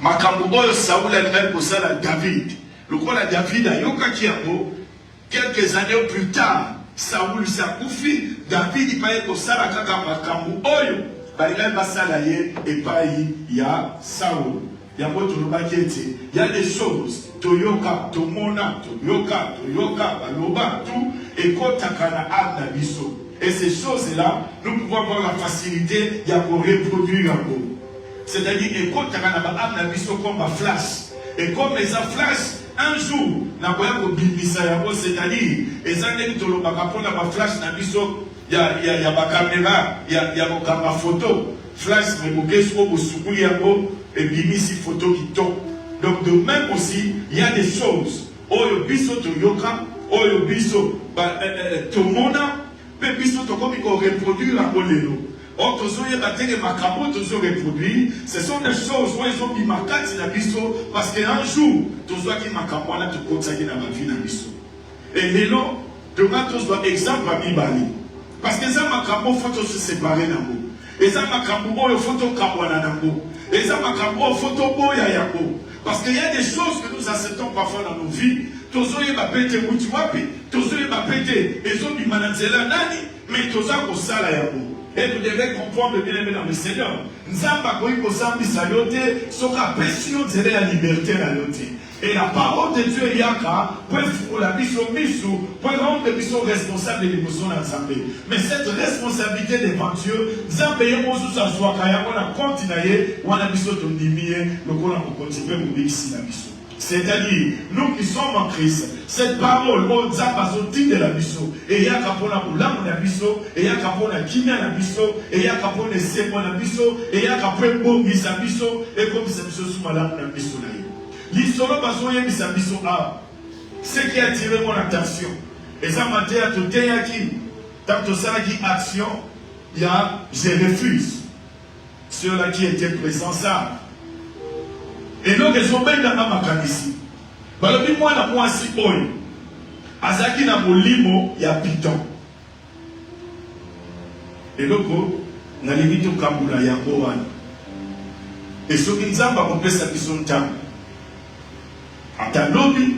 makambo oyo Saoul alingai kosala David. Lokola David ayokaki yango, quelques années plus tard, Saoul s'akoufi, David paye kosala kaka makambo oyo balingai basala ye epai ya Saoul. Yango tolobaki ete, il y a des choses toyoka, tomona, toyoka, baloba, tout ekotaka na âme na biso. Et ces choses-là, nous pouvons avoir la facilité de reproduire un peu. C'est-à-dire, ekotaka na ba âme na biso comme ma flash. Et comme ça flash, un jour, na boya ko bimisa yango, c'est-à-dire, ezandeki tolobaka pona ba flash na biso, ya ba caméra, ya ba photo. Flash me bokesko bo sukuli yango et bimisi photo qui tombe. Donc de même aussi, il y a des choses. Oyo biso toyoka, oyo biso tomona, pe biso tokomi ko reproduire la bolelo. Or tozoye batenge makambo tozo reproduire, ce sont des choses où ils ont mis makati na biso parce qu'un jour tozo ki makambo na tokotsaki na vie na biso. Et lelo, demain tozo exemple à mibali. Parce que ça makambo faut se séparer nango. Et ça makambo oyo faut to kabwana nango. Et ça makambo faut to boya yako. Parce qu'il y a des choses que nous acceptons parfois dans nos vies. Tozoye bapete muti wapi, tozoye bapete ezo bimananzela nani, mais toza ko sala yako. Et vous devez comprendre bien aimé dans le Seigneur. Nzamba koi ko sambisa yote, soka pression de la liberté la yote. Et la parole de Dieu yaka pour la biso misu, pour rendre biso responsable de l'émotion d'ensemble. Mais cette responsabilité devant Dieu, Nzamba yemosu sa soaka ya on a continué, on a biso tondimie, le qu'on a continué pour bixi la biso. C'est-à-dire, nous qui sommes en Christ, cette parole, on a de la biso, et il y a capona pour l'âme la biso, et il y a capona kimia la biso, et il y a capona sebo la biso, et il y a capona bombi sa biso, et comme ça biso sous l'âme la biso là. L'histoire baso yé sa biso a. Ce qui a attiré mon attention, et ça m'a dit à tout qui, tant ça qui action, il y a je refuse. Ceux-là qui étaient présents ça. Et donc, ils ont bien dans ma canisi. Balobi moi na moi si oyo. Azaki na molimo ya piton. Et donc, na limite kambula ya kowan. Et ce qui nous a pas compris sa biso ntam. Ata lobi,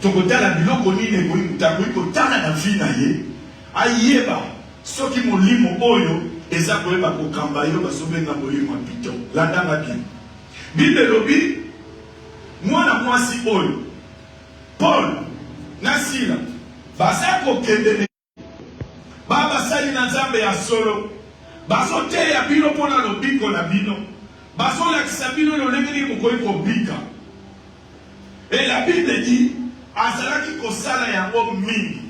tokota la biloko ni ne boyi mutakoyi kotana na vie na ye. Ayeba, ce qui molimo oyo, eza koyeba kokamba yo basobenga molimo ya piton. Landa na bien. Bible lobi, moi na moi si oyo, Paul, Nasila, basa kokende, baba sali na nzambe ya solo, baso te ya bino pona lobiko na bino, baso la kisabino lolengeli mukoi kobika. Et la Bible dit, azala ki kosala ya homme mingi.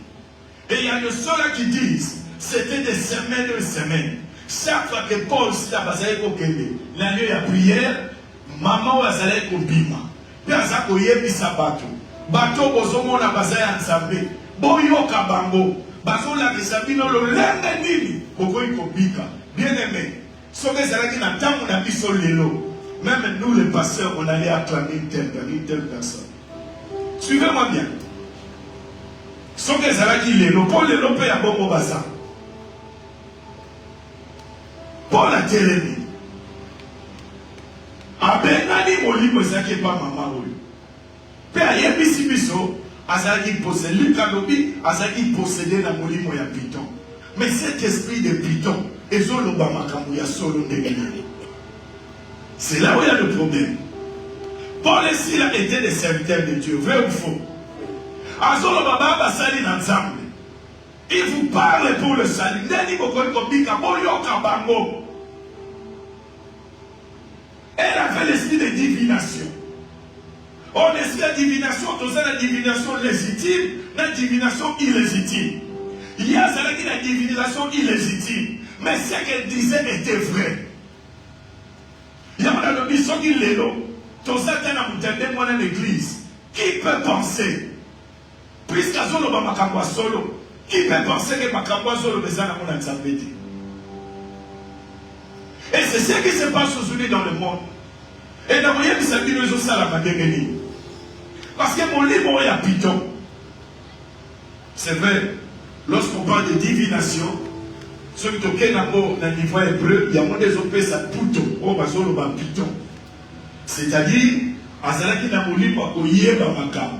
Et il y a de ceux-là qui disent, c'était des semaines et semaines. Chaque fois que Paul s'est basé kokende, l'année ya prière, maman azalaki kobima pe aza koyebisa bato bato bozomona baza ya nzambe boyoka bango bazolakisa bino lolenge nini bokoki kobika bien aimé soki ezalaki na ntango na biso lelo même nous les pasteurs on allait acclamer une telle personne. Suivez-moi bien. Soki ezalaki lelo po lelo mpe ya bongo baza Paul atelemi abenani molimo ezaki pa mama oyo pe ayebisi biso azalaki possédé Lucalobi azalaki possédé na molimo ya piton. Mais cet esprit de piton ezoloba makambo ya solo ndenge nini. C'est là où il y a le problème. Paul et Silas étaient des serviteurs de Dieu, vrai ou faux? Azoloba baba sali na nzambe. Il vous parle pour le salut. Ndeni bokoki kobika boyoka bango. Elle avait l'esprit de divination. On esprit de divination, tout ça, la divination légitime, la divination illégitime. Il y a la divination illégitime. Mais ce qu'elle disait était vrai. Il y a un mission qui l'est là. Tout ça, dans l'église. Qui peut penser, puisqu'à Zolo Bamakamba solo, qui peut penser que Makamba solo besoin de mon examen? Et c'est ce qui se passe aujourd'hui dans le monde. Et dans le monde, ça dit nous aussi à la madémenie. Parce que mon livre est à piton. C'est vrai, lorsqu'on parle de divination, ceux qui ont un niveau hébreu, il y a moins des opés, ça puto, oh, basolo, piton. C'est-à-dire, azalaki na molimo koyeba makambo.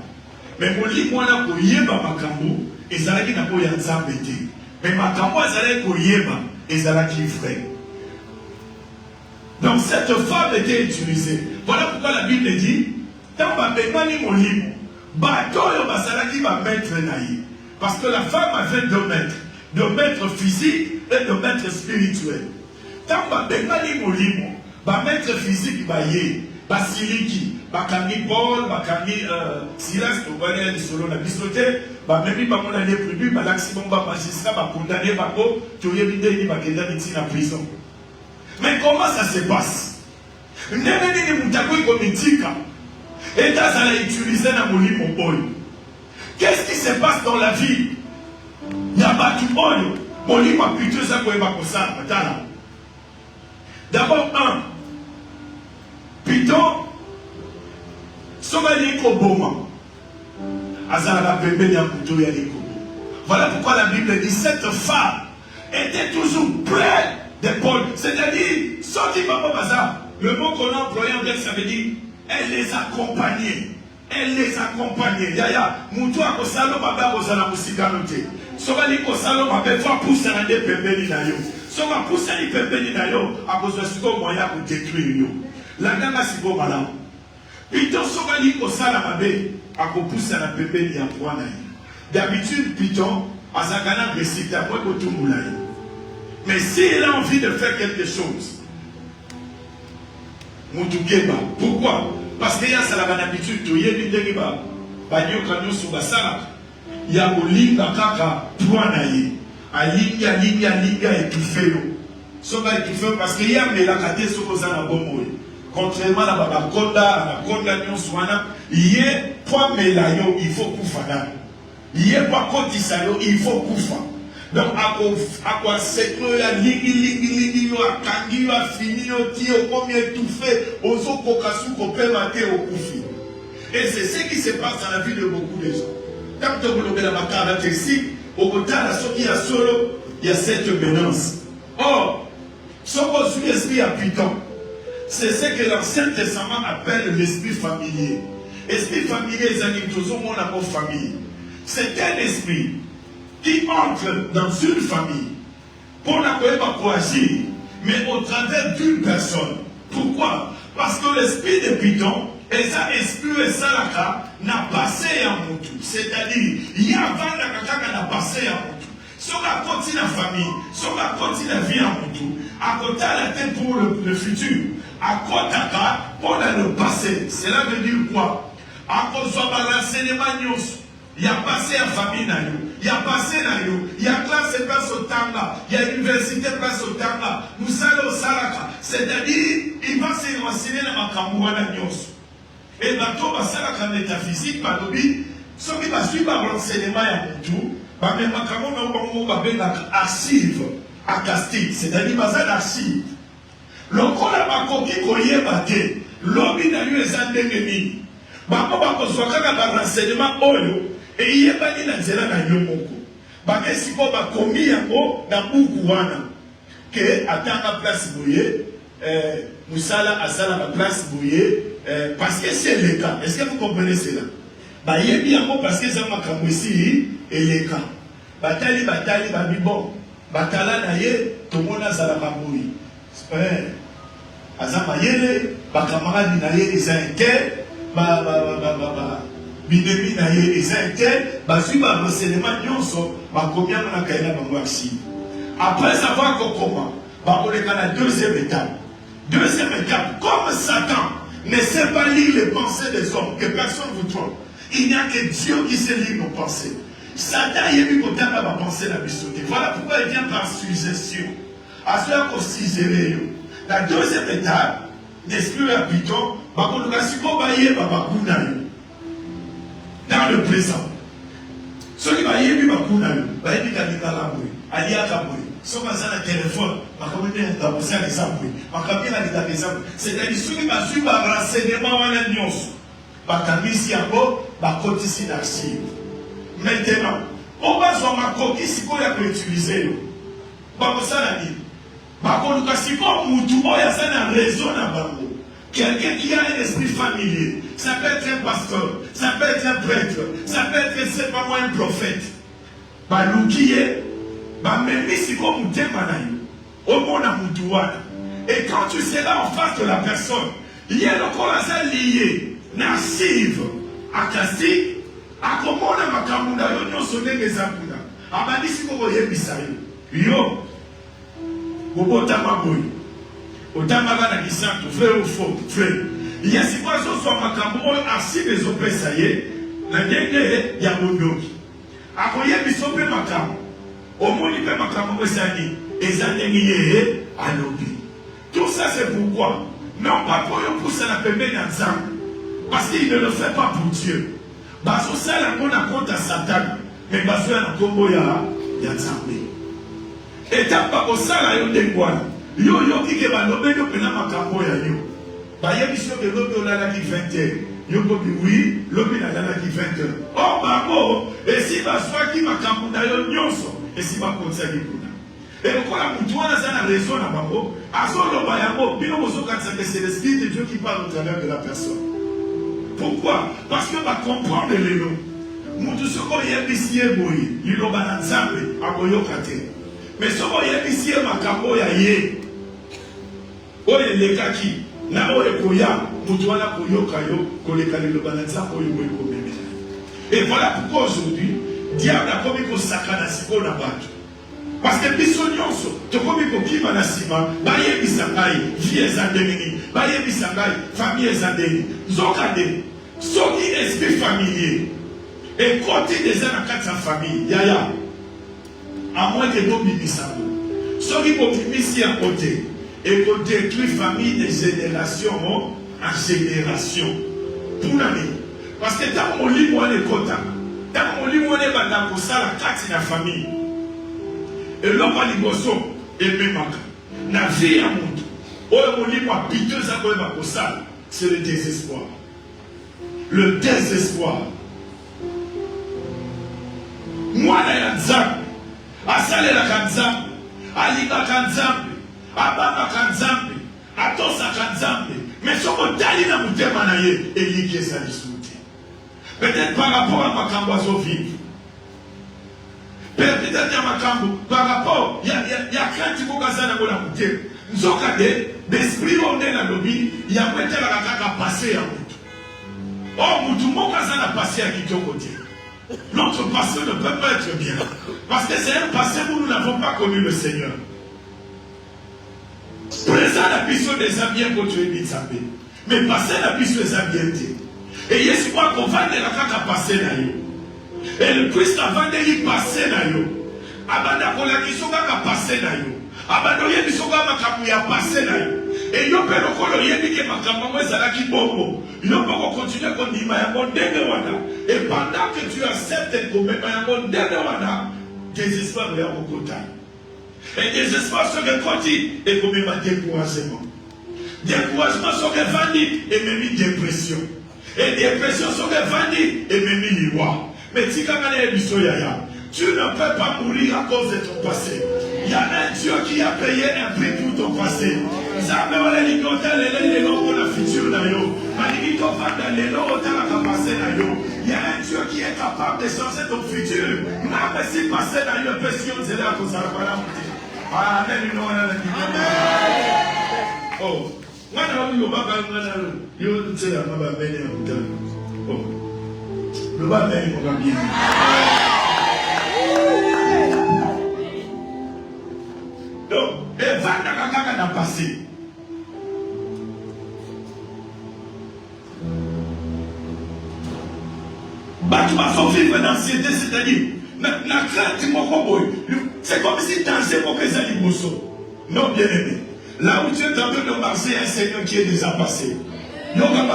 Mais molimo wana koyeba makambo, ezalaki na koya nzambe te. Mais makambo azalaki koyeba, ezalaki vrai. Donc cette femme était utilisée. Voilà pourquoi la Bible dit, tant babemani molimo, batoyo basalaki ba maître naïe. Parce que la femme avait deux maîtres physiques et deux maîtres spirituels. Tant babemani molimo, ba maître physique baye, basiliki, bakani Paul, bakani Silas, tobane ya solo na bisote, ba memi ba mona les prévu, ba l'aximon ba magistrat, ba condamné ba ko, toyebi ndeni ba kenda miti na prison. Mais comment ça se passe? Qu'est-ce qui se passe dans la vie? D'abord, Python, voilà pourquoi la Bible dit cette femme était toujours prête de Paul, c'est-à-dire, sorti par Baza, le mot qu'on a employé en grec, ça veut dire, elle les accompagnait. Elle les accompagnait. Yaya, Moutou a kosalo baba kosala musikanote. Soba ni kosalo baba fa poussa na de pembeni na yo. Soba poussa ni pembeni na yo, a koso siko moya ko détruire yo. La nanga siko malamu. Python soba ni kosala babe, a ko poussa na pembeni ya mwana yo. D'habitude, Python, azakana récite à moi ko tumula yo. Mais s'il a envie de faire quelque chose, pourquoi? Parce qu'il y a ça l'habitude, il y a des il y a Olinga Kaka, Pouanaye, Alinga étouffé. Soba étouffé parce qu'il y a Melakate Sokozana Bomoy. Contrairement à la Konda Nyonswana, il y a pas Melayo, il faut Koufana. Il y a pas Kotisayo, il faut Koufa. Donc, à quoi c'est que la ligue, à Kangi, à fini, au tio, comme étouffé, aux autres Kokasu, qu'on peut mater au Koufi. Et c'est ce qui se passe dans la vie de beaucoup de gens. Quand on regarde la caractéristique, au côté de la solo, il y a cette menace. Or, ce qu'on suit l'esprit à Python, c'est ce que l'Ancien Testament appelle l'esprit familier. Esprit familier, les amis, tous au monde a une famille. C'est un esprit qui entre dans une famille pour pas agir, mais au travers d'une personne. Pourquoi? Parce que l'esprit de Python, et ça esprit et ça n'a passé à Moutou. C'est-à-dire, il y a avant la caca n'a passé à Moutou. Si on a continué la famille, si on a continué la vie à Moutou, à côté à la tête pour le futur, à côté pour le passé. Cela veut dire quoi? À cause de l'enseignement, il y a passé à famille, il y a passé, il y a classe et place au Tanga, il y a université place au Tanga, nous allons au Saraka. C'est-à-dire, il va se renseigner dans ma Kamouana Nyos. Et bateau, va Saraka métaphysique, par l'objet, ceux qui va suivre l'enseignement à Moutou, va même ma Kamouana, va mettre archive à Castille, c'est-à-dire, va faire l'archive. Le corps a pas coquille qu'on y est batté, l'objet n'a eu les endémies. Va pas construire un renseignement oyo. Et il n'y a pas de nzela na yomoko. Bake siko ba komi yango na buku wana. Que atanga place boye, Moussala asala la place boye, parce que c'est le cas. Est-ce que vous comprenez cela? Ba yebi yango parce que ça m'a kamwisi et le cas. Batali babi bon. Batala na ye tomona sala kamboui. Azama yele ba camarade na ye les inquiets Bidemi na ye ezete bazui ba renseignement nyonso ba combien na kaina ba mwasi. Après savoir comment ba koleka na deuxième étape. Deuxième étape, comme Satan ne sait pas lire les pensées des hommes, que personne vous trompe. Il n'y a que Dieu qui sait lire nos pensées. Satan y est mis côté à ma pensée la bisoté. Voilà pourquoi il vient par suggestion. À cela qu'on s'isère. La deuxième étape, l'esprit à Python, ba koleka siko ba ye ba bakuna yo. Dans le présent. Ceux qui va y aller, va y aller à téléphone, c'est-à-dire ceux qui va suivre un renseignement, maintenant, on va voir ma coquille si on a utiliser. Quelqu'un qui a un esprit familier, ça peut être un pasteur, ça peut être un prêtre, ça peut être, c'est pas moi, un prophète. Et quand tu seras en face de la personne, il y a le corps lié, nassive, akasi, akomona makamunda yo nyonso ndenge zakuna. Abandisi ko boyebisa yo. Yo. Bobota maboyi. Otama bana kisantu, frère ou faux, frère. Il y a si quoi so makambo asi bezopesa ye, na ndenge ya bondoki. Akoyebisa pe makambo. Omoni pe makambo esani, ezandengi ye alobi. Tout ça c'est pourquoi non pas pour eux pousser la pembeni à Nzambe. Parce qu'il ne le fait pas pour Dieu. Baso ça la bonne compte à Satan. Mais baso la combo ya Nzambe. Et t'as pas pour ça la yo dengwana. Yo qui ke ba lobe yo pena makambo ya yo. Ba ye biso ke lobe o la ki 20h. Yo ko bi oui, lobe na la ki 20h. Oh babo, et si baso ki makambo na yo nyonso, et si ba konsa ki kuna. Et pourquoi la moutoua n'a raison à Babo? C'est l'esprit de Dieu qui parle au travers de la personne. Pourquoi? Parce que va comprendre les noms. Moutou soko yebisi boy, yilo bananzambe akoyo kate. Mais soko yebisi makambo ya ye. Oye lekaki na oye koya, moutou ana koyo kayo, koleka lilo bananzambe oyo boy komeme. Et voilà pourquoi aujourd'hui, diable a commis ko sakana siko na batu. Parce que biso nyonso tokomi kokima na sima baye bisangai vie ezandeni baye bisangai famille ezandeni zokade soki esprit familier et côté des na kati ya famille yaya à moins que bobi bisango soki bobi misi à côté et ko détruire famille de génération en génération pour nani parce que tant molimo ne kota tant molimo ne banda ko sala kati na famille. Et l'homme a liboso et memaka. Na vie à monde. Oye molimo a piteuse à koyeba kosala. C'est le désespoir. Le désespoir. Mwana ya Nzambe. Asale la kanzambe. Aliba kanzambe. Ababa kanzambe. Atosa kanzambe. Mais soko tali na mutema na ye. Eli kesa disute. Peut-être par rapport à makambo azo vivre. Peut-être par rapport, il y a crainte pour que ça ne soit pas coûté. Nous avons l'esprit on est dans le lobby, il y a peut-être la passé à Moutou. Oh, Moutou, mon cas n'a passé à qui côté. Notre passé ne peut pas être bien. Parce que c'est un passé où nous n'avons pas connu le Seigneur. Présent la puissance des amis pour tuer Bitsabé. Mais passé la puissance des amis. Et il y a ce qu'on va de la caca passer là. Et le Christ avant de passer na yo. Abanda kola kisoka ka passer na yo. Abanda yebi soka makamu ya passer na yo. Et yo pe lokolo yebi ke makamu ezala ki bongo. Yo poko continuer ko ndima ya ndenge wana. Et pendant que tu acceptes ko mema ya ndenge wana, désespoir ya kokota. Et désespoir ce que koti et ko mema découragement. Découragement ce que vandi et même dépression. Et dépression ce que vandi et même liwa. Mais tu ne peux pas mourir à cause de ton passé. Il y a un Dieu qui a payé un prix pour ton passé. Il y a un Dieu qui est capable de changer ton futur. Même si passé dans une pression, c'est là que ça va Amen. Oh, le bas même on va bien. Donc, les ventes de caca n'a passé. Batuma sont vivre dans l'anxiété, c'est-à-dire, c'est comme si danger pour que ça y bosso. Non, bien aimé. Là où tu es en train de marcher, un Seigneur qui est déjà passé. L'homme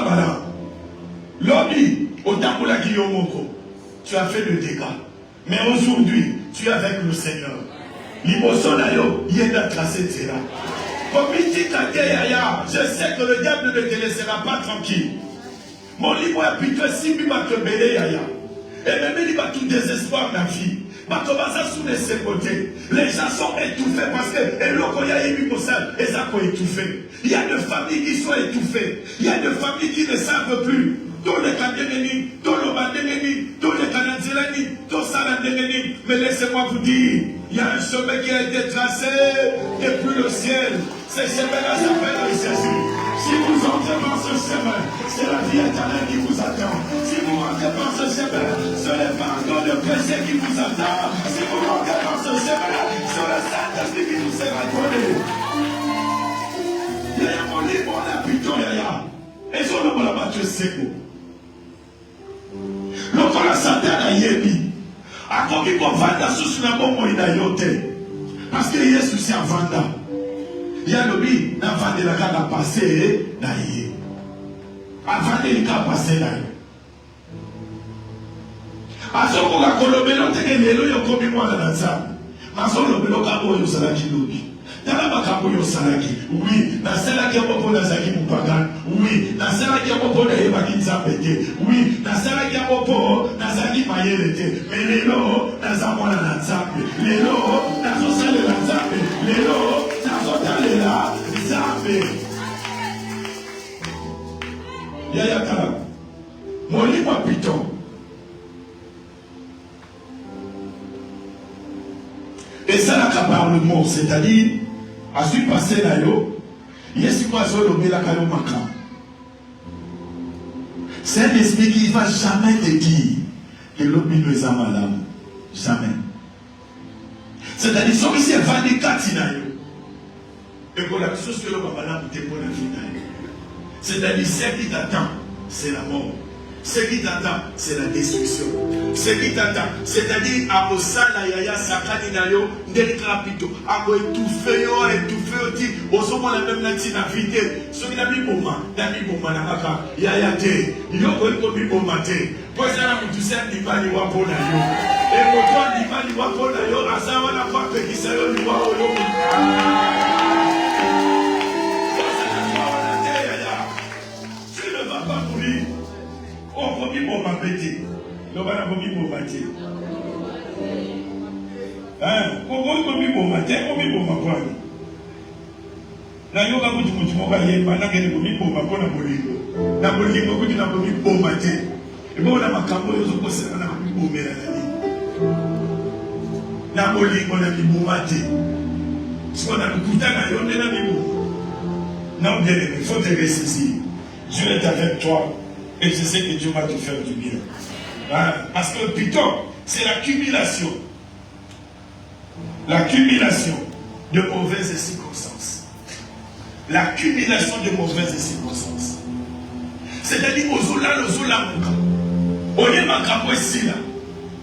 autant pour la Guillaume, tu as fait le dégât. Mais aujourd'hui, tu es avec le Seigneur. L'Ibosonayo, il est tracé, c'est là. Comme il dit, je sais que le diable ne te laissera pas tranquille. Mon livre est plutôt si il va te béler, yaya. Et même il va tout désespoir dans la vie. Ma commence sous les côtés. Les gens sont étouffés parce que et l'okoya est étouffé. Il y a des familles qui sont étouffées. Il y a des familles qui ne savent plus. Dans les Kandengeni, dans le Bandengeni, dans les Kanadzelani, dans Salandengeni. Mais laissez-moi vous dire, il y a un chemin qui a été tracé depuis le ciel. Ce chemin-là s'appelle Jésus. Si vous entrez dans ce chemin, c'est la vie éternelle qui vous attend. Si vous rentrez dans ce chemin, ce n'est pas encore le péché qui vous attend. Si vous rentrez dans ce chemin, c'est le Saint-Esprit qui vous sera donné. Il y a mon livre, on a plutôt rien. Et sur le mot là-bas, tu sais quoi. Lokola Satan a yebi. A komi ko vanda susu na bomo ina yote. Parce que Yesu si avanda. Ya lobi na vande la kaka passé na ye. Avande li ka passé na ye. Azoko ka kolobelo teke lelo yo komi mwana na nzambe. Mazolo belo ka boyo salaki lobi. Tala makambo yo salaki. Oui, na salaki yako pona zaki mupagana. Oui, na salaki yako pona yebaki nzambe te. Oui, na salaki yako po na zaki mayele te. Mais lelo na zamona na nzambe. Lelo na zosale na nzambe. Lelo na zotalela nzambe. Yaya kala. Molimo piton. Et ça n'a qu'à parler le mot, c'est-à-dire à ce passé là, c'est un esprit qui ne va jamais te dire que l'homme ne est malade. Jamais. C'est-à-dire, si c'est vendu Katinayo, et pour la chose que l'homme a malade, c'est-à-dire, ce qui t'attend, c'est la mort. Ce qui t'attend, c'est la destruction. Ce qui t'attend, c'est-à-dire, à Mosala Yaya Sakani Nayo, Ndelkrapito, à étouffer, étouffer, aux hommes, la même nati, la vie, ce qui n'a mis pour moi, Namaka, Yaya Te, Yoko, Yoko, Te, pour ça, la Moutoussaint, Nibali Wapo Nayo, et pour toi, Nibali Wapo Nayo, Azawa, la Pape, qui s'est eu, Wapo tu ne vas pas mourir. On va vivre pour m'embêter. On va vivre pour m'embêter. On va vivre pour m'embêter. On va vivre pour m'embêter. Na yoga kuti muti mokayemba nangene kumipo makona mulingo. Na mulingo kuti na kumipo mate. Ibona makambo yozokosera na kubomera nani. Na mulingo na mibumate. Siko na kukutana yonde na mibu. Non, bien aimé, il faut te ressaisir. Dieu est avec toi. Et je sais que Dieu va te faire du bien. Parce que plutôt, c'est l'accumulation. L'accumulation de mauvaises circonstances. L'accumulation de mauvaises circonstances. C'est-à-dire, Ozola, Ozola, Oye Makambo et Sila.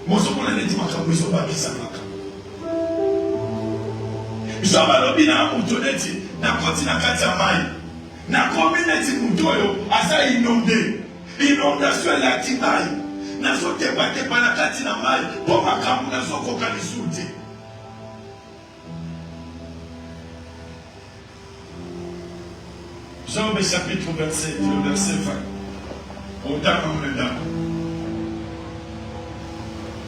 Mozokona neti Makambo, Isoba Kisabaka. Isoba Lobina, Moutoneti, Nakoti Nakati Amai. Nakomi neti Moutoyo, Asa inondé. Inondation la Timaï. Nazote bate Panakati Namai. Pour Makambo, Nazoko Kalisuti. Job chapitre 27, le verset 20.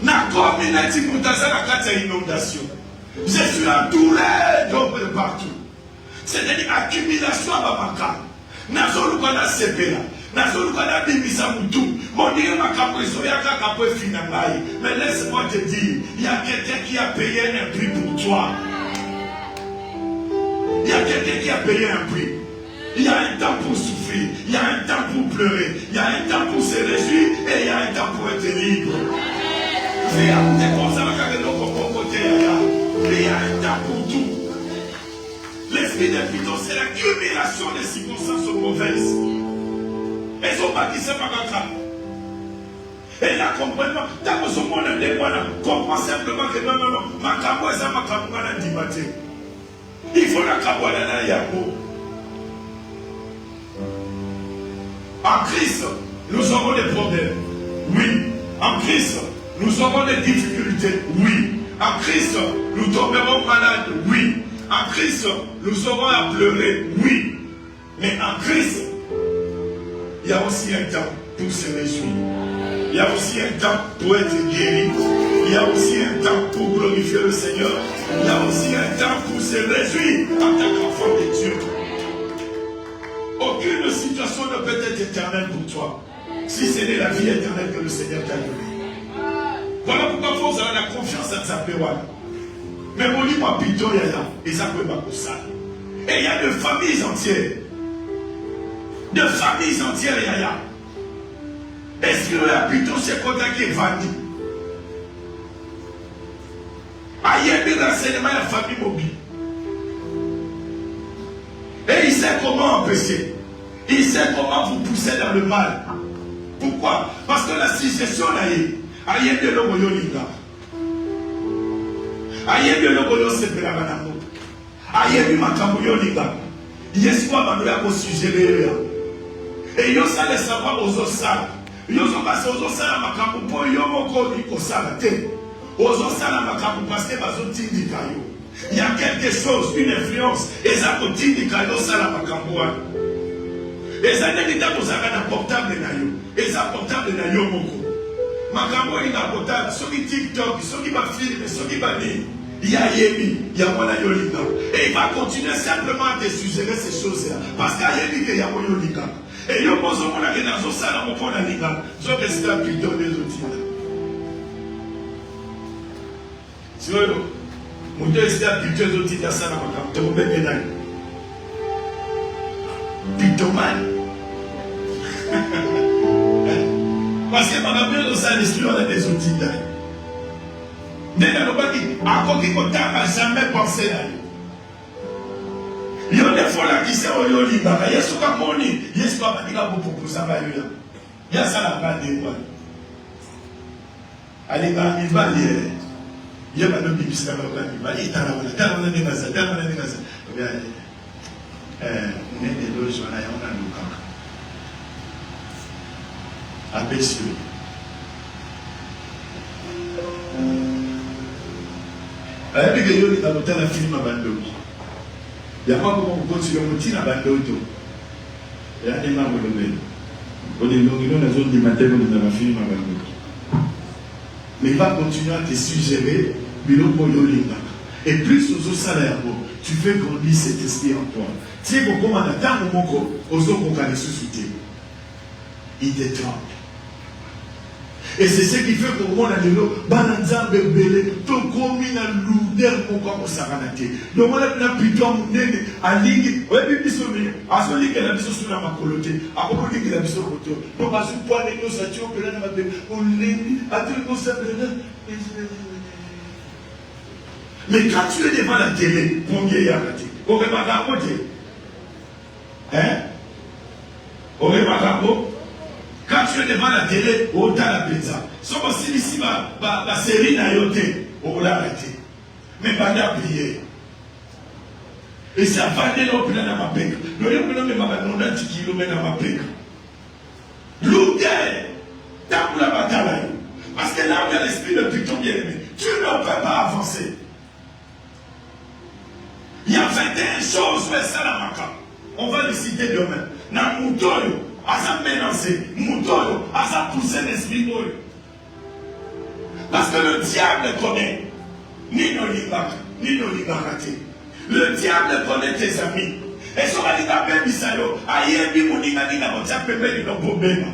Nakomi neti Moutaza Nakati inondation. Je suis entouré d'hommes de partout. C'est-à-dire accumulation à Bamaka. Nazolukana sepela. Nazolukana bimisa mutu. Mon Dieu m'a capricé à Kakapo Finangai. Mais laisse-moi te dire, il y a quelqu'un qui a payé un prix pour toi. Il y a quelqu'un qui a payé un prix. Il y a un temps pour souffrir. Il y a un temps pour pleurer. Il y a un temps pour se réjouir. Et il y a un temps pour être libre. Il y a un temps pour tout. L'esprit de Python, c'est l'accumulation des circonstances mauvaises. Et son bâti, c'est pas grave. Et là, comprenez, tant que ce monde est dévoilé, comprends simplement que non, ma cabo est ma cabo à l'antimaté. Il faut la cabo à la yabo. En Christ, nous aurons des problèmes. Oui. En Christ, nous aurons des difficultés. Oui. En Christ, nous tomberons malades. Oui. En Christ, nous aurons à pleurer. Oui. Mais en Christ, il y a aussi un temps pour se réjouir. Il y a aussi un temps pour être guéri. Il y a aussi un temps pour glorifier le Seigneur. Il y a aussi un temps pour se réjouir en tant qu'enfant de Dieu. Aucune situation ne peut être éternelle pour toi. Si ce n'est la vie éternelle que le Seigneur t'a donnée. Voilà pourquoi il faut avoir la confiance à Zapéwan. Mais mon lit m'a pito yaya. Et ça peut pas pour ça. Et il y a de familles entières. De familles entières yaya. Est-ce que la pito c'est quoi qui est vendu? Aïe, bien l'enseignement de la famille mobile. Et il sait comment empêcher. Il sait comment vous pousser dans le mal. Pourquoi? Parce que la succession là, aïe, bien le moyo linga. Aïe, bien le moyo se pela banamo. Aïe, bien makambo yo linga. Yes, quoi, manoya ko suggérer. Et yo ça les savoir aux osala. Yo so passé aux osala makambo po yo moko ni ko sala te. Aux osala makambo parce que bazo tindika yo. Il y a quelque chose, une influence. Et ça continue de caler ça la macamboa. Et ça n'est pas pour ça qu'on a portable na yo. Et ça portable na yo moko. Macamboa il a portable. Ceux qui TikTok, ceux qui va filmer, ceux qui va dire. Il y a Yémi, il y a Mona Yolika. Et il va continuer simplement à te suggérer ces choses-là. Parce qu'il y a Yémi, il y a Mona Yolika. Et il y a Mona Yolika. Dans ce salon, on prend la Liga. Je vais rester à plutôt des outils. C'est vrai. Mon Dieu, c'est habitué aux outils de la salle à ma campagne. Tu m'as dit, Pitoman. Parce que ma mère, dans sa l'esprit, on a des outils là. Mais il n'y a pas dit, à quoi qu'il n'a jamais pensé là. Il y a des fois là qui sont au Liban. Il y a ce qu'on a dit, il y a ce qu'on a dit pour ça. Il y a ça la bande de moi. Allez, il va lire. Il y a un homme qui s'est dit, il va lire. On est des loges, on a un local. Abaissé. Il y a des gens qui ont film à Bandoki. Il y a pas comment vous continuez à monter à Bandoki. Il y a des membres de l'Omen. On est dans la zone du matin, on est dans la film à Bandoki. Mais il va continuer à te suggérer, et plus aux salaires, tu fais grandir cet esprit en toi. Tu sais comment on attend au moment où on va les sous-souter. Il te tremble. Et c'est ce qui fait qu'on a des lots, bananza bébélé, tout comme une lourdeur pour qu'on s'arrête. Donc on a plutôt un nez à ligue, ouais, puis bisouné, à ce ligue, la bisou sur la macoloté, à propos de la bisou photo. Donc à ce point, les nos satures, que l'on a fait, on les dit, à tout le monde s'appelle. Mais quand tu es devant la télé, pour mieux y arrêter, on va pas raconter. Hein? On va pas raconter. Quand tu es devant la télé, on t'a la pizza. Sauf si ici, la série n'a yoté, on l'a arrêté. Mais pas de prier. Et ça va de l'eau dans ma pèque. Le lieu que l'on m'a dit qu'il met dans ma pèque. L'outil, t'as pour la bataille. Parce que là où il y a l'esprit de Python bien aimé, tu ne peux pas avancer. Il y a 21 choses, mais ça la maca. On va les citer demain. Dans mon toyo. À sa mélanger, mouton, à sa pousser l'esprit. Parce que le diable connaît ni nos libérés, ni nos libératés. Le diable connaît tes amis. Et si on va dire à Ben Bissayo, aïe, mon ingani n'a pas de pépé de nos problèmes.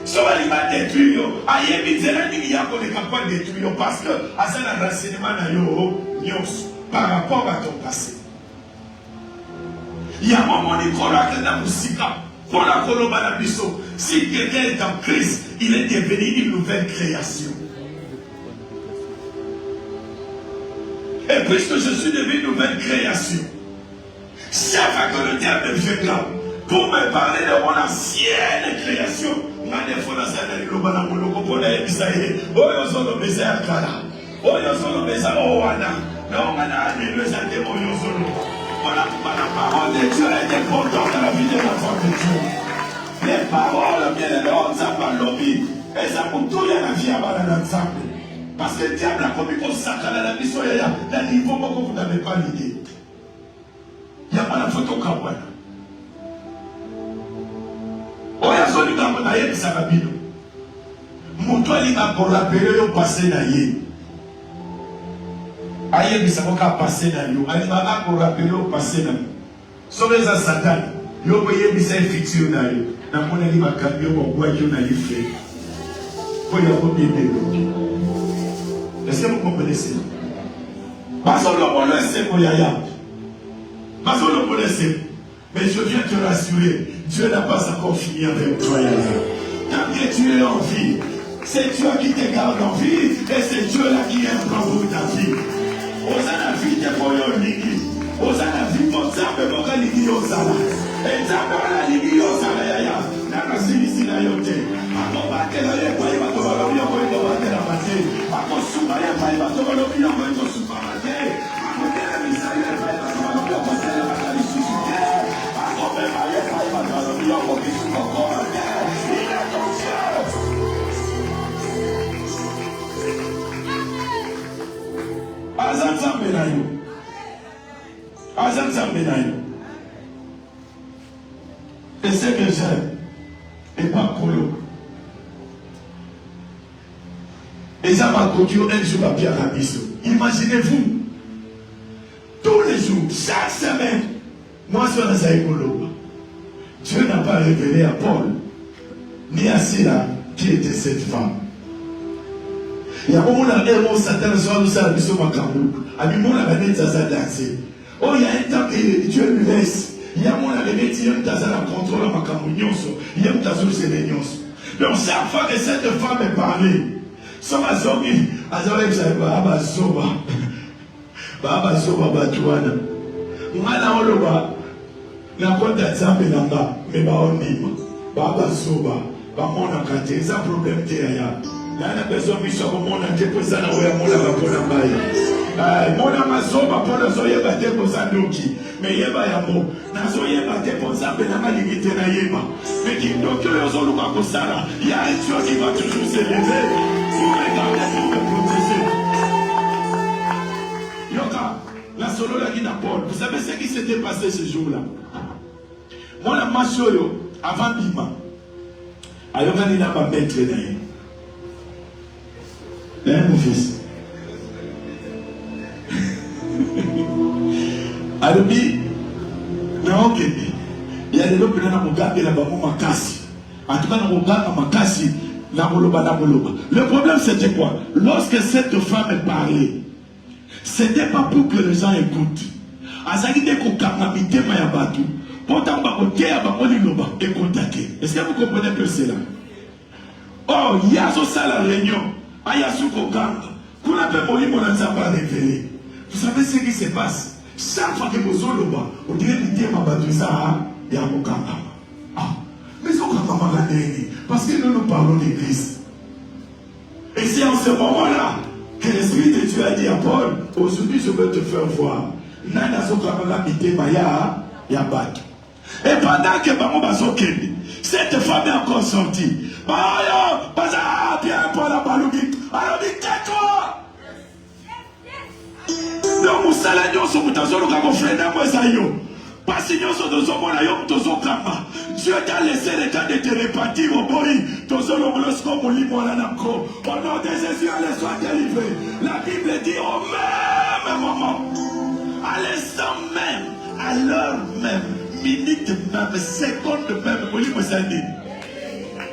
Si on va dire à détruire, aïe, il y a qu'on est capable de détruire parce que à ça, le renseignement par rapport à ton passé. Il y a un moment où on a la musique, pour la colombe biso. Si quelqu'un est en Christ, il est devenu une nouvelle création. Et puisque je suis devenu une nouvelle création, chaque fois que le diable vient là, pour me parler de mon ancienne création, voilà pourquoi la parole de Dieu est importante dans la vie des enfants de Dieu. Les paroles, bien les lords, ça va lobby. Et ça pour tout la vie à l'ensemble. Parce que le diable a commis comme ça, quand la mission est là, dans le niveau que vous n'avez pas l'idée. Il n'y a pas la photo campagne. Oh, il y a celui qui a dit que ça va bien. Mon toit, il va pour rappeler au passé d'ailleurs. Aïe, mais ça va passer dans l'eau. Allez, va pour rappeler au passé dans l'eau. Sauver ça Satan. Yo voyez bisa fiction na yo. Na mona li makambio kwa kwa yo na life. Pour y avoir bien développé. Est-ce que vous comprenez ça? Parce que le bonheur c'est pour Yaya. Parce que le bonheur c'est. Mais je viens te rassurer, Dieu n'a pas encore fini avec toi, Yaya. Tant que tu es en vie, c'est Dieu qui te garde en vie et c'est Dieu là qui est pour ta vie. Osana vie te voyons ligi. Osana vie pour ça, mais pour que ligi osana. Et ça pour la ligi osana Yaya. N'a pas si ici la yote. Ako bate la ye kwa iba toba lobi yoko ito bate la bate. Ako suba ye kwa iba toba lobi yoko ito suba bate. Ako kele misa ye kwa iba toba lobi yoko tele bate li susute. Ako beba ye kwa iba toba lobi yoko kisu koko bate. Il a ton chef. Azam zambe na yo. Azam zambe na yo. Et ce que j'aime, et pas colo. Et ça va continuer un jour à Pierre Rabisso. Imaginez-vous, tous les jours, chaque semaine, moi sur les Aïkolo, Dieu n'a pas révélé à Paul, ni à Sila, qui était cette femme. Il y a un moment où on s'attend à ce que Abisso Makamou, à un moment où on a dansé. Oh, il y a un temps que Dieu lui laisse. Il y a un moment où on a un contrôle à Makamou, il y a un temps où c'est les nyons. Donc, chaque fois que cette femme est parlée, Soma zombie, azole baba soba, baba soba batuana. Mwana oloba, na konta zambe namba, me ba onima, baba soba, ba mona kate, ça problème te ya. Nana besoin biso ko mona te ko sana oya mona ba pona mbaye. Mona masoba pona so yeba te ko sanduki, me yeba ya mo, na so yeba te ko zambe na malimite na yeba. Mais qui donc yo zo luka ko sala, il y a un Dieu qui va toujours s'élever. Yoka, la solo la guina Paul. Vous savez ce qui s'était passé ce jour-là? Moi, la machoyo, avant Bima, alors il n'a pas maître d'ailleurs. Mon fils. Alors, non, il y a des gens qui ont gardé la bamou makasi. En tout cas, on regarde makasi. Le problème c'était quoi? Lorsque cette femme parlait, c'était pas pour que les gens écoutent. Est-ce que vous comprenez que c'est là? Oh, il y a ça la réunion. Vous savez ce qui se passe? Chaque fois que vous avez on dirait que ça, il y a un mais ce qu'on parce que nous parlons d'église. Et c'est en ce moment-là que l'Esprit de Dieu a dit à Paul, aujourd'hui je veux te faire voir. Et pendant que cette femme est encore sortie, bien Paul a baloubi, alors dit tais-toi. Donc nous saluons ce que nous frère parce que Dieu t'a laissé le temps de te répartir au boy. Au nom de Jésus, allez soit délivré. La Bible dit au même moment, à l'instant même, à l'heure même, minute même, seconde même,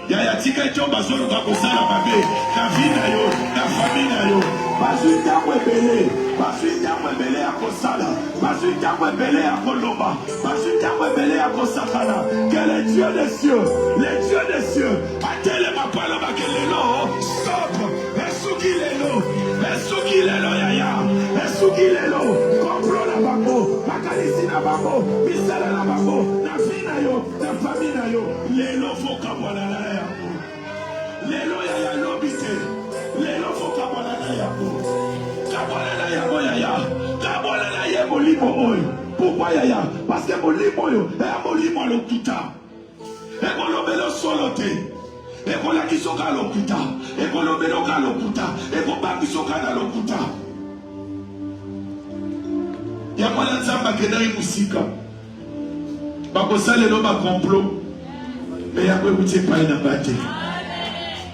Yaya tika ito bazolo kakosala mabe na vie na yo na famille na yo bazuita mwebele akosala bazuita mwebele akolomba bazuita mwebele akosakana que le Dieu des cieux atele mapala bakelelo stop esuki lelo yaya esuki lelo comprend la bango bakalisi na bango bisala na bango na vie na yo na famille na yo lelo foka bwana lelo yaya lobite lelo foka bwana yako kabwana na yako yaya kabwana na ye molimo oyo pourquoi yaya parce que molimo oyo e molimo lokuta e kolobelo solo te e kolakisoka lokuta e kolobelo ka lokuta e kobakisoka na lokuta ya mwana nzamba kendaki musika bakosalelo bakomplot me yango ekuti epai na ngai te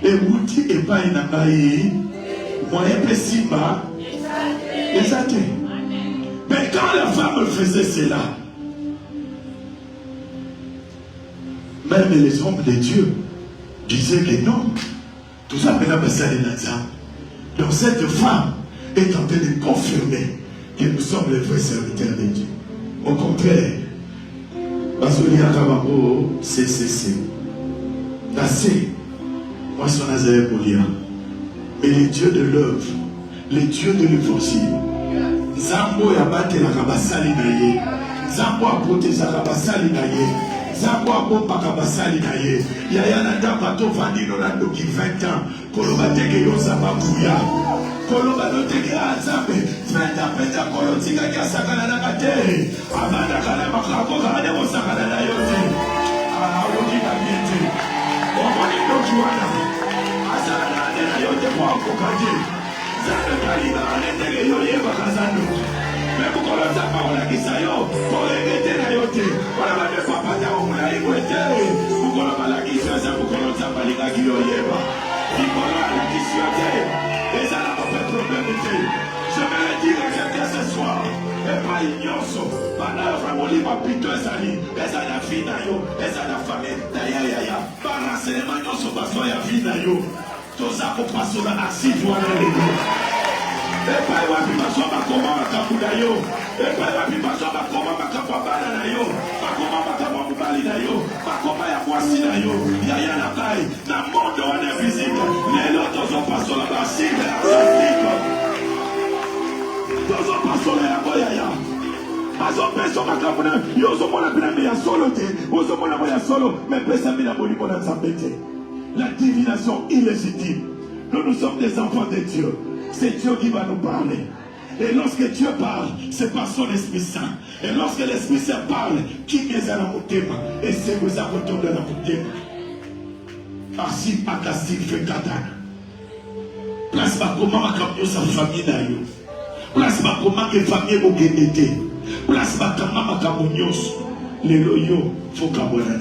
ekuti epai na ngai moyen mpe nsima eza te. Mais quand la femme faisait cela, Même les hommes de Dieu disaient que non. Tout ça, maintenant, c'est donc cette femme est en train de confirmer que nous sommes les vrais serviteurs de Dieu. Au contraire, c'est moi son Nazaré pour lire. Mais les dieux de l'œuvre, les dieux de l'évangile, Zambo yabate la kabasali na ye, Zambo apote za kabasali na ye, Zambo abomba kabasali na ye, Yaya nanda bato vandino na doki 20 ans, Koloba teke yo zamba kuya, Koloba no teke azambe, Fenta peta kolo tika kia sakana na kate, Amanda kana makako kane mo sakana na yote, Aoki babiete, Omoni no juana, Asana na yote kwa kokaje, Zanda kalina anetege yo yeba kazando, Mekukolo zapa wala kisayo, Kolegete na yote, Wala bade papa ya omuna igwete, Mukolo malakisyo za mukolo zapa liga kiyo yeba, Mukolo alakisyo te, Eza la pape problème te, Je me le dire que ce soir, et pas ignoso, Bana famoli papito ezali, Eza na fina yo, Eza na fame, Daya, Bana senema nyoso baso ya fina yo, Toza ko paso na asif wana lego. Epai wapi baso bakoma makabuda yo. Epai wapi baso bakoma makapwa bana na yo. Bakoma makapwa mubali na yo. Bakoma ya mwasi na yo. Yaya na kai. Na mondo wane visite. Lelo tozo paso la basite. Tozo paso la yako yaya. Azo peso makapuna. Yozo mwana pinambi ya solo te. Yozo mwana ya solo. Me pesa mina boni mwana zambete. La divination illégitime. Nous sommes des enfants de Dieu. C'est Dieu qui va nous parler. Et lorsque Dieu parle, c'est par son Esprit Saint. Et lorsque l'Esprit Saint parle, qui est à la montée, et c'est vous à retourner à la montée. Assis, akasi, fait katana. Place ma comment ma camion sa famille d'ailleurs. Place ma comment que famille vous guédete. Place ma comment ma camion. Les loyaux, faut qu'abonner.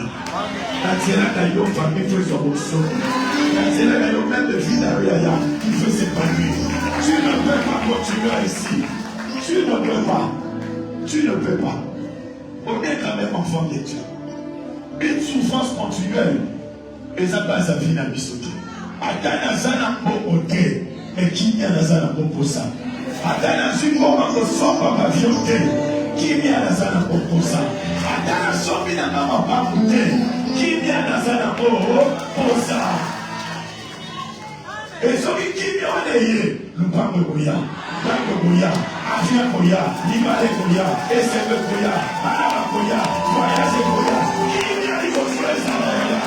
La famille fait son bousson. La même vie derrière, il fait s'épanouir. Tu ne peux pas continuer ici. Tu ne peux pas. Tu ne peux pas. On est quand même enfant de Dieu. Une souffrance continuelle. Et ça passe à vie dans l'histoire. Atana zana bobote. Et qui n'y a la zana bobosa. Atana zumoma kosomba ma viote. Qui n'y a la zana bobosa. Atana sobi na mama babute. Kimia nazana bobosa. Et celui qui vient de Lupango Goya, Lupango Goya, Afia Goya, Libale Goya, SME Goya, Anama Goya, Voyage Goya, qui vient de construire ça là.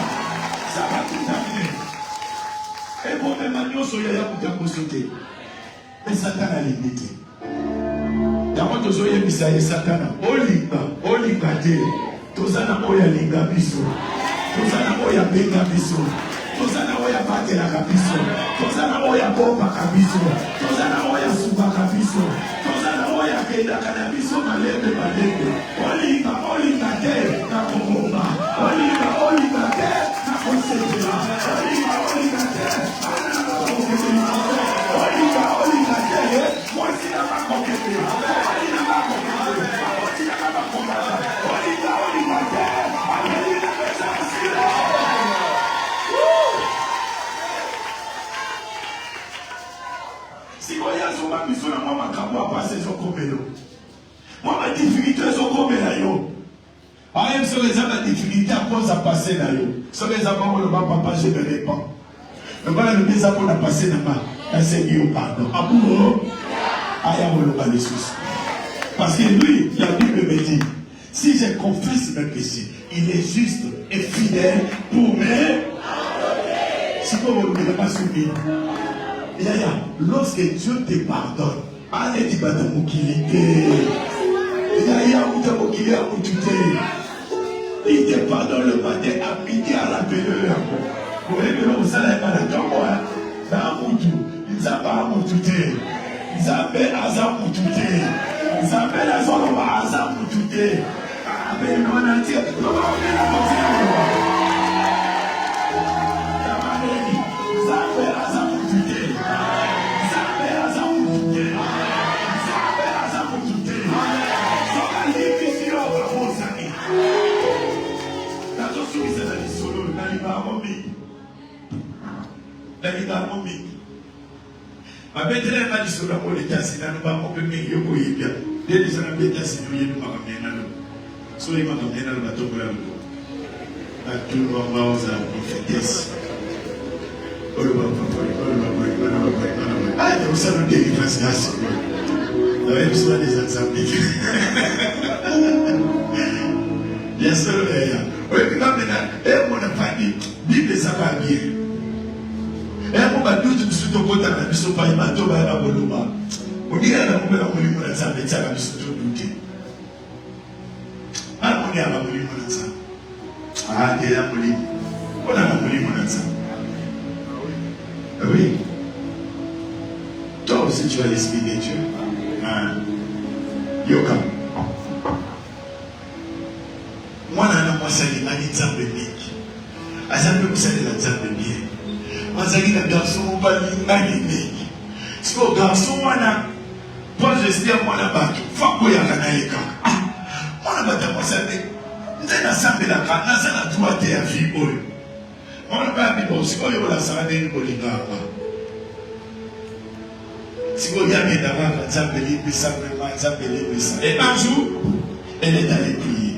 Ça va tout terminer. Et pour même Magnon Soya pour te consulter. Mais Satan a limité. D'abord, tu as dit que Satan a Oliba, Tozana Oya Linga Biso, Tozana Oya Benga Biso. Tozana oya batela kabiso, Tozana oya bomba kabiso, Tozana oya suba kabiso, Tozana oya kenda kanabiso malebe. Oliva te na komoma, Oliva te na konsepela, Oliva te na konsepela, Oliva te, moi si na makokepela, Olina makokepela, Olina makokepela, Oliva te, Olina makokepela. Si vous voyez sur ma mission, moi, ma caméra passe sur Komelo. Moi, ma difficulté sur Komelo. Ah, même si les gens ont des difficultés à cause de passer là. Si les gens ne vont pas passer, je ne vais pas. Mais voilà, le désir qu'on a passé là-bas, c'est Dieu pardon. Amour, parce que lui, la Bible me dit, si je confesse mes péchés, il est juste et fidèle pour me. Si vous ne voulez pas souvenir. Lorsque Dieu te pardonne, allez dire que il te pardonne le matin à midi à la belle heure. Vous voyez que vous allez à la campagne, dans Moutou, ils appellent Moutouté, ils appellent Azam Moutouté, ils appellent Azam Moutouté. Mais on a dit, on va ouvrir la porte. D'ailleurs, ma bête m'a dit sur la politique, c'est dans le bas, on peut bien y aller bien. Dès les années bêtes, c'est nous y aller, nous va bien aller. Soit il m'a bien aller, le bateau pour la route. À tout le moment, on a prophétesse. Ah, donc ça nous délivre, c'est assez. On avait besoin des exemples. Bien sûr, oui, mais maintenant, on a pas dit, Bible, ça va bien. Et on va tout de suite au côté de la mission par Imato, par la Boloma. On dit à la Moulin, on dit à la Moulin, la mission de douter. Alors on est à la Moulin, ah, et la Moulin. On a la Moulin, oui. Toi aussi, tu vas l'expliquer, Dieu. Yoka. Moi, je suis allé à l'exemple de Nick. À l'exemple de l'exemple de Nick. Moi, je suis allé à garçon, on va aller Nick. Si le garçon, moi, je suis allé à la bateau. Faut que je aille à la moi, je suis allé à la bateau. Je suis allé à la bateau. Je suis allé à la droite et à la vie. On n'a pas dit bon, si on a la salade de Bolívar. Si on y a mis d'avant, on a appelé ça, on a appelé ça. Et un jour, elle est allée prier.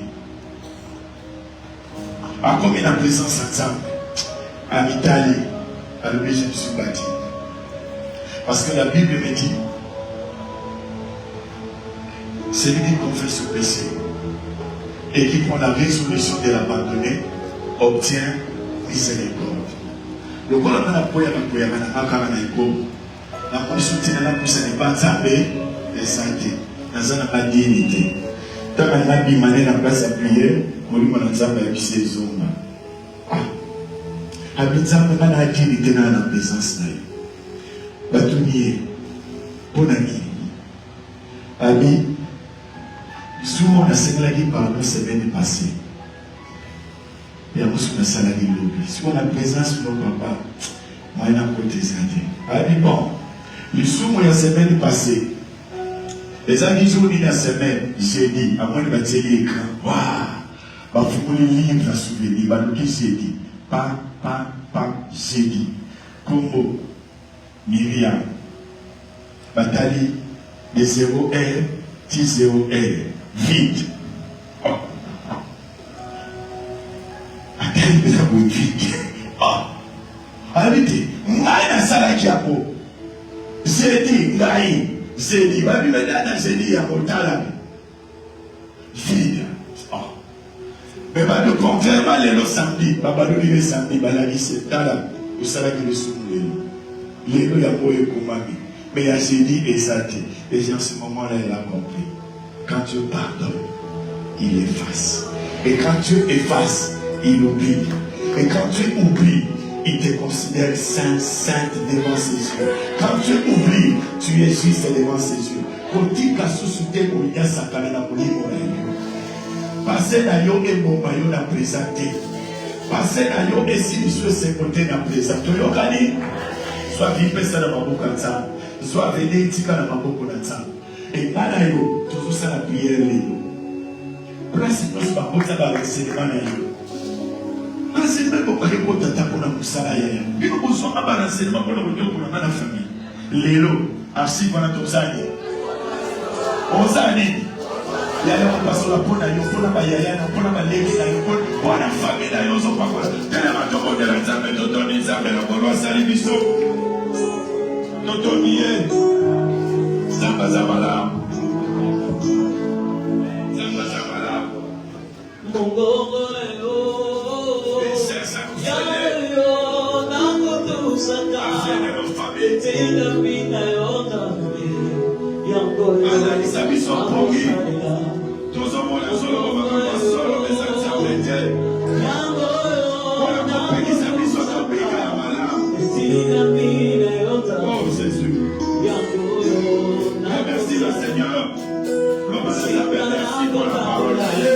À combien de présence ensemble, à Italie, à l'objet, je me suis bâti. Parce que la Bible me dit, celui qui confesse son péché et qui prend la résolution de l'abandonner obtient miséricorde. Le rôle de la poya na akara na iko. La condition de la pousse n'est pas nzambe et santé. Nazana pas dignité. Tant qu'on a bien mané la place à prier, molimo na nzambe ya bise zonga. Abinzambe na dignité na la présence na yo. Batunier ponani. Abi souvent na senglaki par la semaine passée. Il y a beaucoup de salariés de l'objet. Si on a présence de nos papas, moi, il y a un côté santé. Ah, mais bon, ils sont la semaine passée. Les amis, ils ont dit la semaine, j'ai dit, à moi, il va dire l'écran. Waouh! Il faut que les livres à souvenir. Il va nous dire, j'ai dit. J'ai dit. Combo, Myriam, Batali, les 0 R, 10 0 R, vite. Arrêtez. Ngai na salaki yako. Zedi ngai. Zedi. Babi medana zedi ya motala. Vide. Mais ba de confirmer le samedi. Baba do le samedi balaki c'est tala. Au salaki le soumou. Lelo ya moye komami. Mais ya zedi et sati. Et en ce moment-là, il a compris. Quand Dieu pardonne, il efface. Et quand Dieu efface, il oublie. Et quand tu oublies, il te considère sainte devant ses yeux. Quand tu oublies, tu es juste devant ses yeux. Kotika susute kouya sakana na mulimo na yo. Passez na yo et bomba yo na présenté. Passez na yo et si monsieur se côté na présenté. Yo kani? Soit vipe ça na maboka nzambe. Soit vene tika na maboko na nzambe. Et nana yo, toujours ça la prière lelo. Place nous pas bota ba renseignement na yo. C'est même pour que vous ayez un salarié. Il faut que vous ayez un renseignement pour la famille. Lélo, ainsi qu'on a tous années. On années. Il y a un passage pour la Yaya, pour la Malérie, pour la famille, il y a un passage. Tellement de monde de la Zambie, de Tony Zambie, la Gauloise, Salibiso. Tony, Zamba Zabala. Zamba Zabala. Merci le Seigneur. Merci pour la parole. Merci.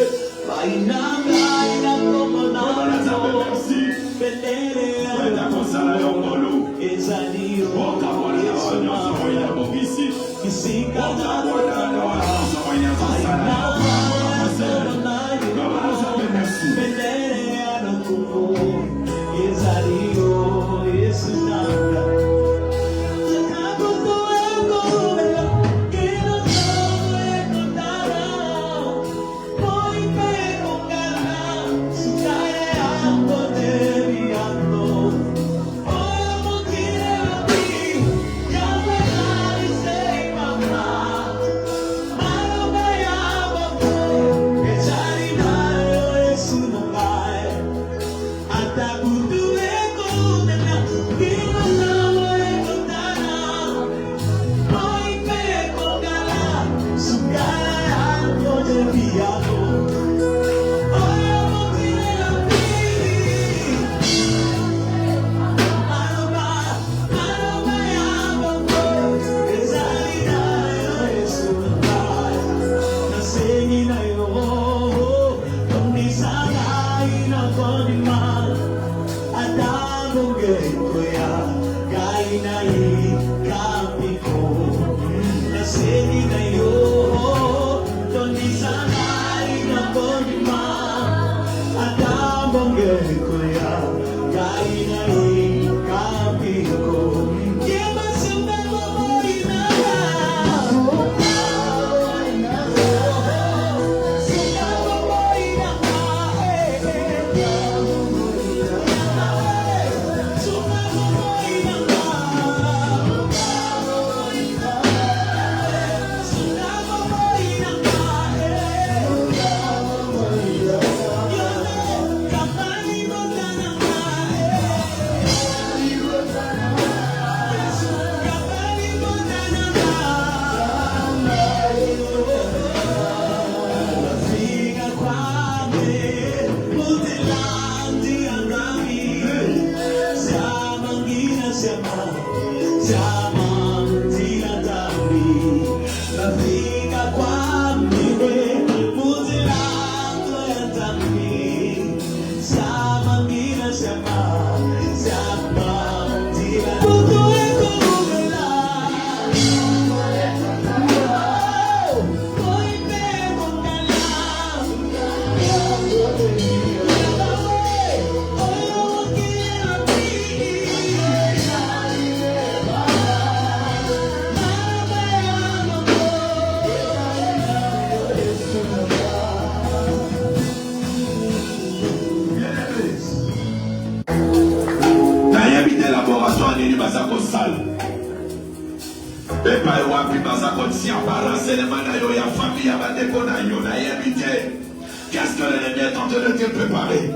Qu'est-ce que l'ennemi est en train de te préparer?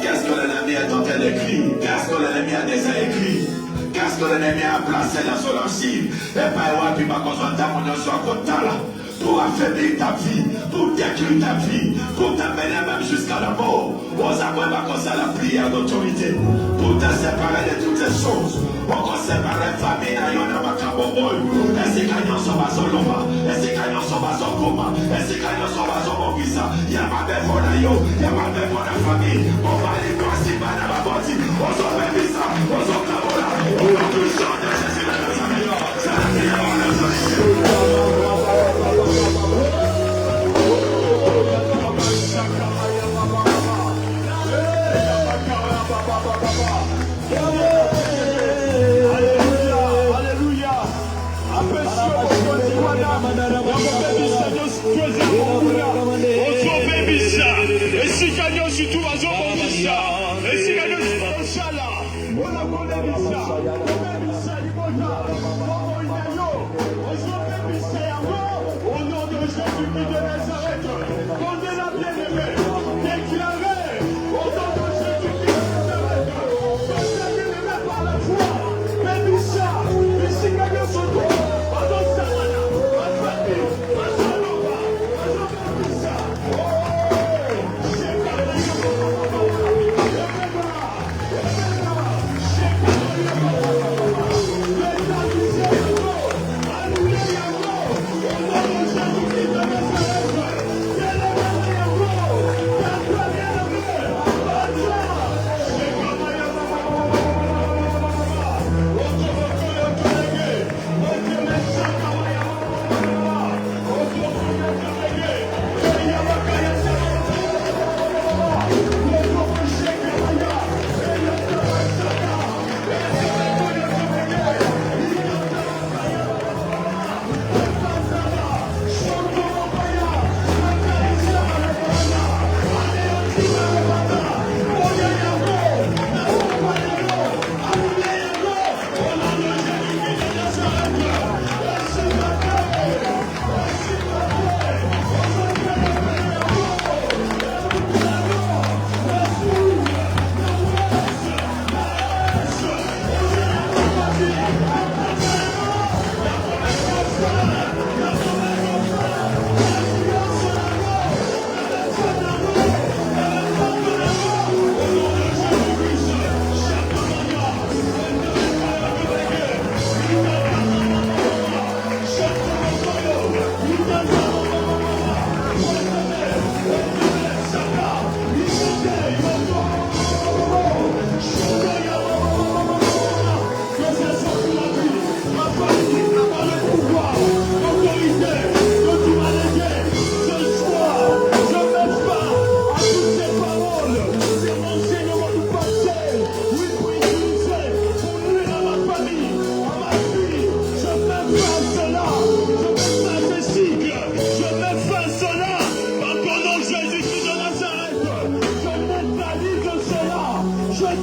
Qu'est-ce que l'ennemi est en train d'écrire? Qu'est-ce que l'ennemi a déjà écrit? Qu'est-ce que l'ennemi a placé dans son archive? Et pas puis ma concentration soit content pour affaiblir ta vie, pour détruire ta vie, pour t'amener même jusqu'à la mort. On s'apprend à conseiller la prière d'autorité, pour te séparer de toutes ces choses. On conseille par la famille, et si gagnons son bason loma, et si gagnons son bason coma, et si gagnons son bason mobisa, y'a ma belle pour la yo, y'a ma belle pour la famille. On va aller voir si pas dans la bâti, on s'en fait visa, on s'en cabola, on va tout chanter, Jésus de Nazareth. C'est la prière en la Alléluia.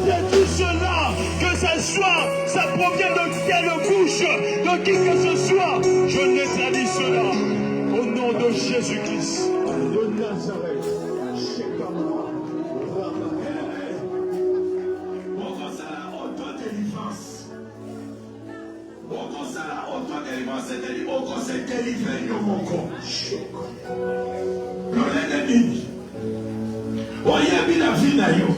bien tout cela, que ça provient de quelle bouche, de qui que ce soit, je n'établis cela. Au nom de Jésus-Christ de Nazareth. C'est-à-dire au conseil délivré de mon corps. L'ennemi. Oyebi la vie na yo.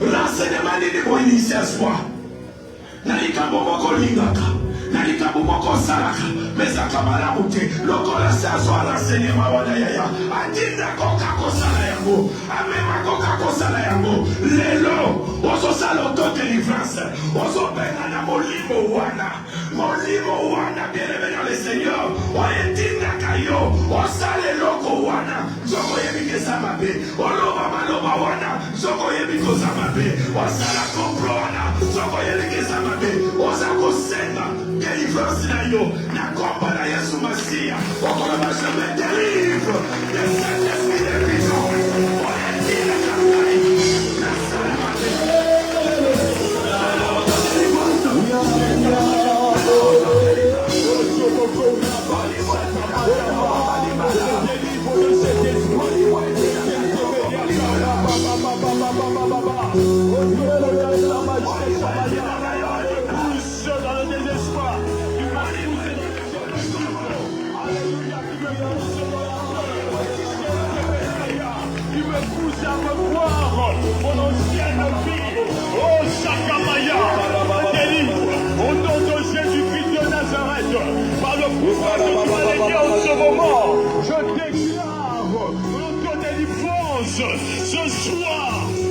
Renseignement nini ko initiation. Nalikambo moko lingaka. Nalikambo moko salaka. Mezaka malamu te. Lokola sazo renseignement wana yaya. Adinda koka kosala yango. Amema koka kosala yango. Lelo. Ozo sala auto délivrance. Ozo benga na molimo wana. Molimo wana, bien-aimé dans le Seigneur, oyetinda kayo, osale loko wana, zoko yebike samabe, oloba maloba wana, zoko yebiko samabe, osala komplo wana, zoko yebike samabe, osako senga, délivrance na yo, na komba na Yesu Masia, okolaba je me délivre, de cet esprit de prison, oyetinda kayo, na salamate. Mon ancienne vie, oh Shakamaya, délivre au nom de Jésus-Christ de Nazareth, par le pouvoir que tu m'as donné en ce moment, je déclare l'auto-délivrance ce soir,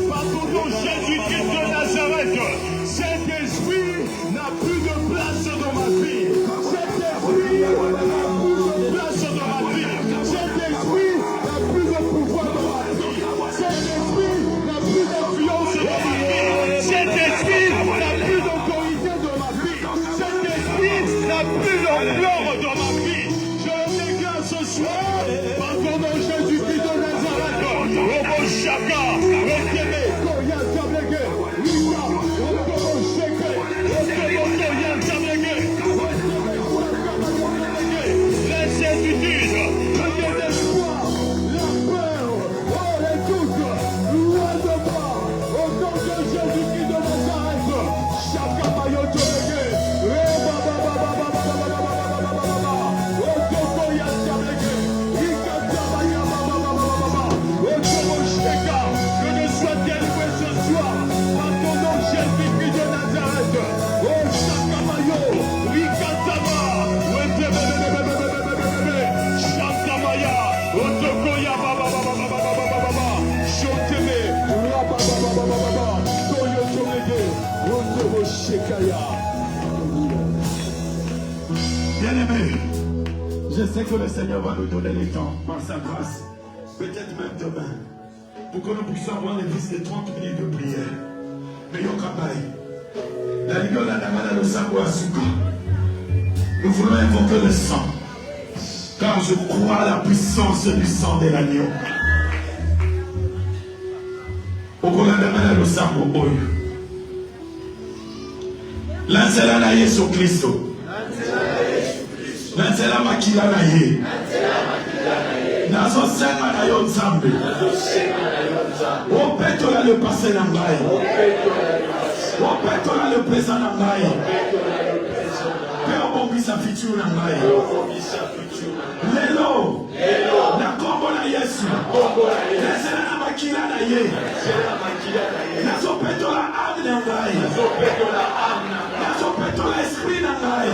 par ton nom Jésus-Christ de Nazareth. Cet esprit n'a plus de place dans ma vie. Cet esprit n'a plus de place dans ma vie. Cet esprit n'a plus de pouvoir dans ma vie. Cet esprit n'a plus d'influence dans ma vie. Cet esprit n'a plus d'autorité dans ma vie. Cet esprit n'a plus d'ampleur dans ma vie. Je le déclare ce soir par ton nom Jésus-Christ de Nazareth. Robo Shaka, Rekeme, Koya Tablege, Rita, Robo Sheke, Robo Koya Tablege, l'incertitude, le désespoir, la peur, oh les doutes, loin de moi, au nom de Jésus-Christ de Nazareth, Shaka Mayoto Lege, Reba Baba Baba Baba Baba Baba, Robo Koya Tablege, Rika Tabaya Baba Baba Baba, Robo Sheka, que ne soit délivré ce soir, par ton nom Jésus-Christ de Nazareth, oh Shaka Mayo, Rika Taba, Shantamaya, Otokoya Baba Baba Baba Baba Baba, Shoteme, Raba Baba Baba Baba, Toyo Tomege, Otobo Shekaya. Bien-aimé, je sais que le Seigneur va nous donner le temps par sa grâce, peut-être même demain, pour que nous puissions avoir les vis de 30 minutes de prière. Mais Yokabai, la Ligue de Sango Asuka, nous voulons invoquer le sang, car je crois à la puissance du sang de l'agneau. Okolandamana Sango Oyo. Lancela na Yesu Kristo. Lancela makila na ye. Nazo senga na yo nzambe. Opetola le passé na ngai. Opetola le présent na ngai. Pe obongisa futur na ngai. Lelo. Na kombo na Yesu. Lancela na makila na ye. Nazo petola âme na ngai. Nazo petola esprit na ngai.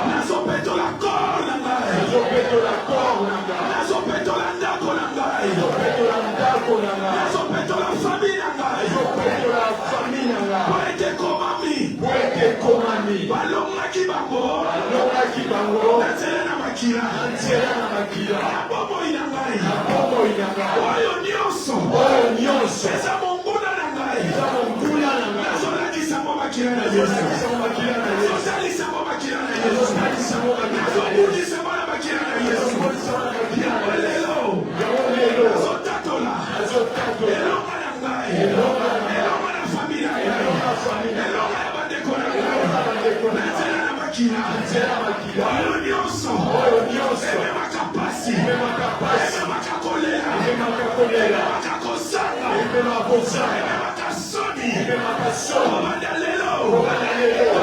Nazo petola corps na ngai. Nazo petola ndako na ngai. Nazo petola famille na ngai. Boete komami. Balongaki bango. Nansela na makila. Abomoi na ngai. Oyo nyonso. Eza monguna na ngai. Nazolakisa mo makila na Yesu. Nazolakisa mo makila na Yesu. Nazolakisa mo makila na Yesu. Lelo. Nazotatola. Elonga na ngai. makila oyo nyonso ememaka pasi ememaka kolera ememaka kosala ememaka soni obanda lelo